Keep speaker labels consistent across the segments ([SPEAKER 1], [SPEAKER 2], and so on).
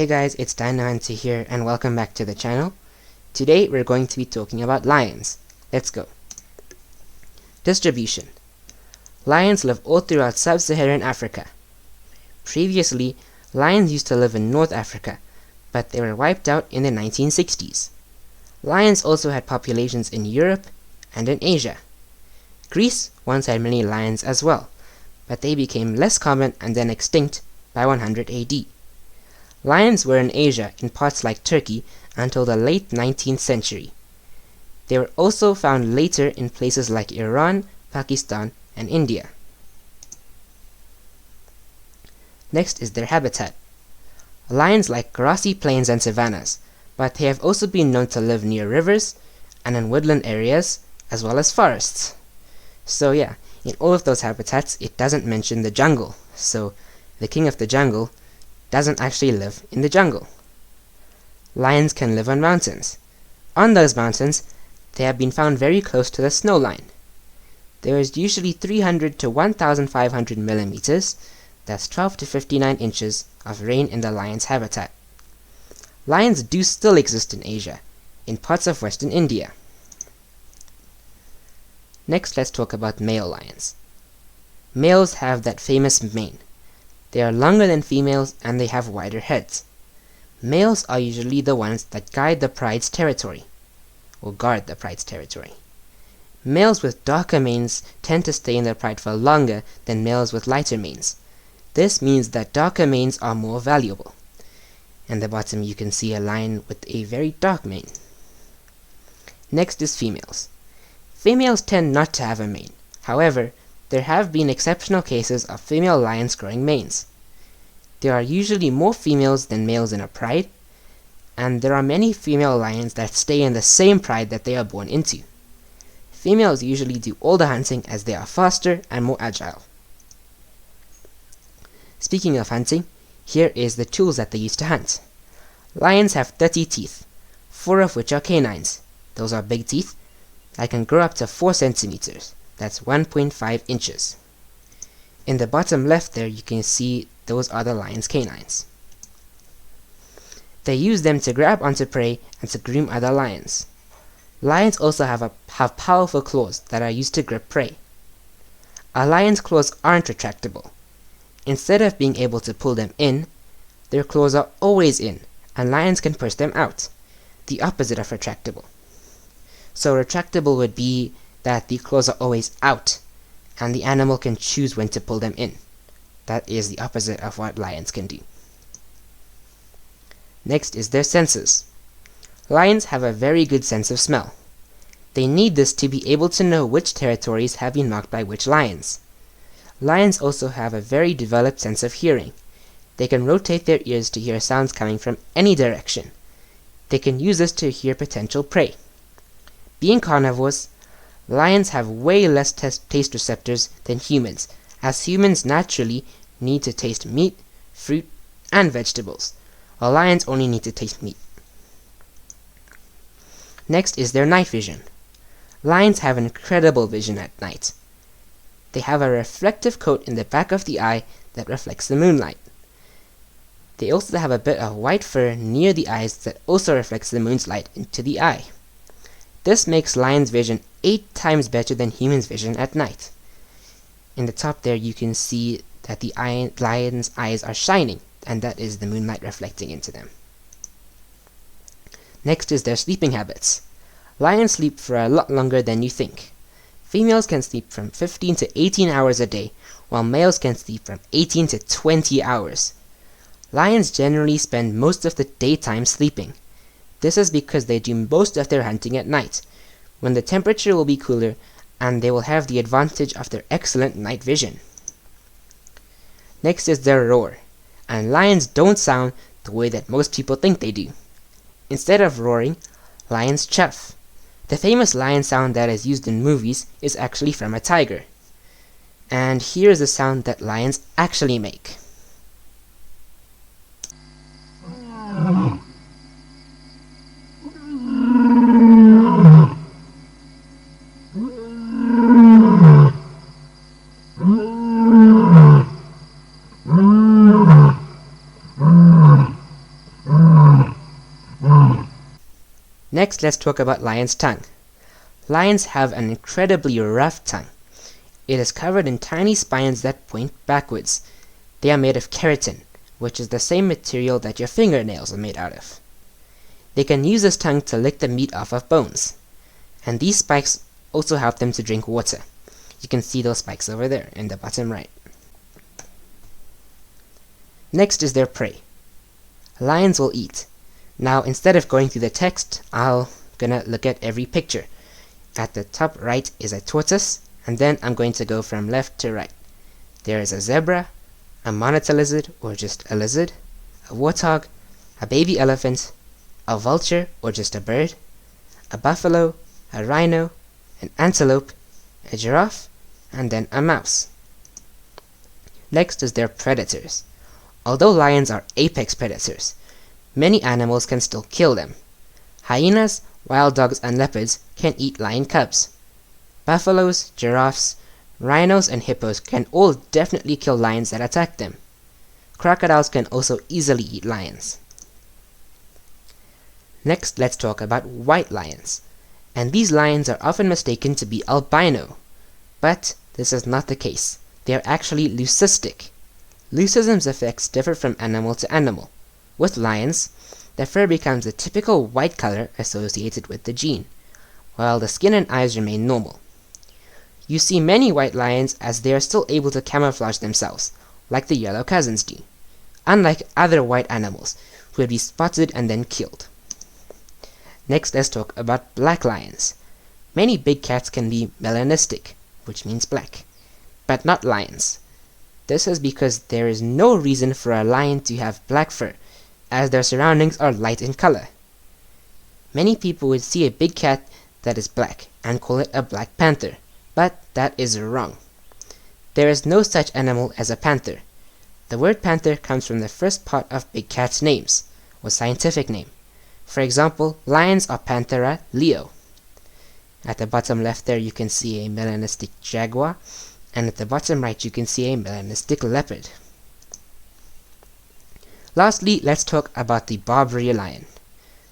[SPEAKER 1] Hey guys, it's Dinohunter here and welcome back to the channel. Today we're going to be talking about lions. Let's go. Distribution. Lions live all throughout sub-Saharan Africa. Previously, lions used to live in North Africa, but they were wiped out in the 1960s. Lions also had populations in Europe and in Asia. Greece once had many lions as well, but they became less common and then extinct by 100 AD. Lions were in Asia in parts like Turkey until the late 19th century. They were also found later in places like Iran, Pakistan, and India. Next is their habitat. Lions like grassy plains and savannas, but they have also been known to live near rivers and in woodland areas as well as forests. So yeah, in all of those habitats it doesn't mention the jungle, so the king of the jungle doesn't actually live in the jungle. Lions can live on mountains. On those mountains, they have been found very close to the snow line. There is usually 300 to 1,500 millimeters, that's 12 to 59 inches, of rain in the lion's habitat. Lions do still exist in Asia, in parts of western India. Next, let's talk about male lions. Males have that famous mane. They are longer than females and they have wider heads. Males are usually the ones that guide the pride's territory, or guard the pride's territory. Males with darker manes tend to stay in their pride for longer than males with lighter manes. This means that darker manes are more valuable. At the bottom you can see a lion with a very dark mane. Next is females. Females tend not to have a mane. However, there have been exceptional cases of female lions growing manes. There are usually more females than males in a pride, and there are many female lions that stay in the same pride that they are born into. Females usually do all the hunting as they are faster and more agile. Speaking of hunting, here is the tools that they use to hunt. Lions have 30 teeth, 4 of which are canines. Those are big teeth that can grow up to 4 centimeters. That's 1.5 inches. In the bottom left there you can see those are the lion's canines. They use them to grab onto prey and to groom other lions. Lions also have powerful claws that are used to grip prey. A lion's claws aren't retractable. Instead of being able to pull them in, their claws are always in, and lions can push them out, the opposite of retractable. So retractable would be that the claws are always out, and the animal can choose when to pull them in. That is the opposite of what lions can do. Next is their senses. Lions have a very good sense of smell. They need this to be able to know which territories have been marked by which lions. Lions also have a very developed sense of hearing. They can rotate their ears to hear sounds coming from any direction. They can use this to hear potential prey. Being carnivores, lions have way less taste receptors than humans, as humans naturally need to taste meat, fruit, and vegetables, while lions only need to taste meat. Next is their night vision. Lions have incredible vision at night. They have a reflective coat in the back of the eye that reflects the moonlight. They also have a bit of white fur near the eyes that also reflects the moon's light into the eye. This makes lions' vision 8 times better than humans' vision at night. In the top there you can see that the lion's eyes are shining, and that is the moonlight reflecting into them. Next is their sleeping habits. Lions sleep for a lot longer than you think. Females can sleep from 15 to 18 hours a day, while males can sleep from 18 to 20 hours. Lions generally spend most of the daytime sleeping. This is because they do most of their hunting at night, when the temperature will be cooler and they will have the advantage of their excellent night vision. Next is their roar, and lions don't sound the way that most people think they do. Instead of roaring, lions chuff. The famous lion sound that is used in movies is actually from a tiger. And here is the sound that lions actually make. Next, let's talk about lion's tongue. Lions have an incredibly rough tongue. It is covered in tiny spines that point backwards. They are made of keratin, which is the same material that your fingernails are made out of. They can use this tongue to lick the meat off of bones. And these spikes also help them to drink water. You can see those spikes over there in the bottom right. Next is their prey. Lions will eat. Now, instead of going through the text, I'm gonna look at every picture. At the top right is a tortoise, and then I'm going to go from left to right. There is a zebra, a monitor lizard, or just a lizard, a warthog, a baby elephant, a vulture, or just a bird, a buffalo, a rhino, an antelope, a giraffe, and then a mouse. Next is their predators. Although lions are apex predators, many animals can still kill them. Hyenas, wild dogs, and leopards can eat lion cubs. Buffaloes, giraffes, rhinos, and hippos can all definitely kill lions that attack them. Crocodiles can also easily eat lions. Next, let's talk about white lions. And these lions are often mistaken to be albino. But this is not the case. They are actually leucistic. Leucism's effects differ from animal to animal. With lions, their fur becomes the typical white color associated with the gene, while the skin and eyes remain normal. You see many white lions as they are still able to camouflage themselves, like the yellow cousins do, unlike other white animals who would be spotted and then killed. Next, let's talk about black lions. Many big cats can be melanistic, which means black, but not lions. This is because there is no reason for a lion to have black fur, as their surroundings are light in color. Many people would see a big cat that is black and call it a black panther, but that is wrong. There is no such animal as a panther. The word panther comes from the first part of big cats' names, or scientific name. For example, lions are Panthera leo. At the bottom left there you can see a melanistic jaguar, and at the bottom right you can see a melanistic leopard. Lastly, let's talk about the Barbary lion.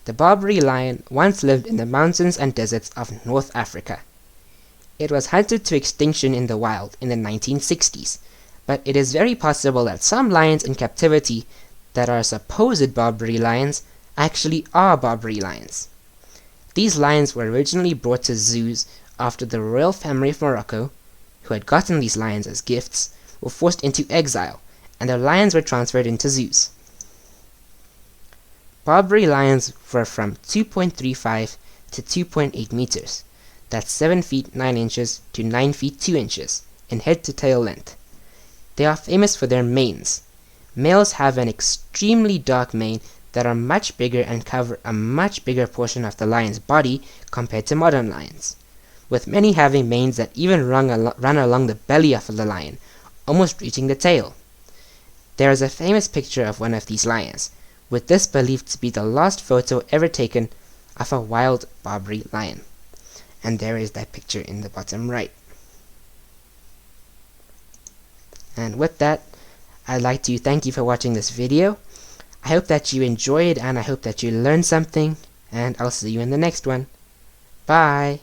[SPEAKER 1] The Barbary lion once lived in the mountains and deserts of North Africa. It was hunted to extinction in the wild in the 1960s, but it is very possible that some lions in captivity that are supposed Barbary lions actually are Barbary lions. These lions were originally brought to zoos after the royal family of Morocco, who had gotten these lions as gifts, were forced into exile, and their lions were transferred into zoos. Barbary lions were from 2.35 to 2.8 meters. That's 7 feet 9 inches to 9 feet 2 inches in head to tail length. They are famous for their manes. Males have an extremely dark mane that are much bigger and cover a much bigger portion of the lion's body compared to modern lions, with many having manes that even run along the belly of the lion, almost reaching the tail. There is a famous picture of one of these lions, with this believed to be the last photo ever taken of a wild Barbary lion. And there is that picture in the bottom right. And with that, I'd like to thank you for watching this video. I hope that you enjoyed and I hope that you learned something, and I'll see you in the next one. Bye!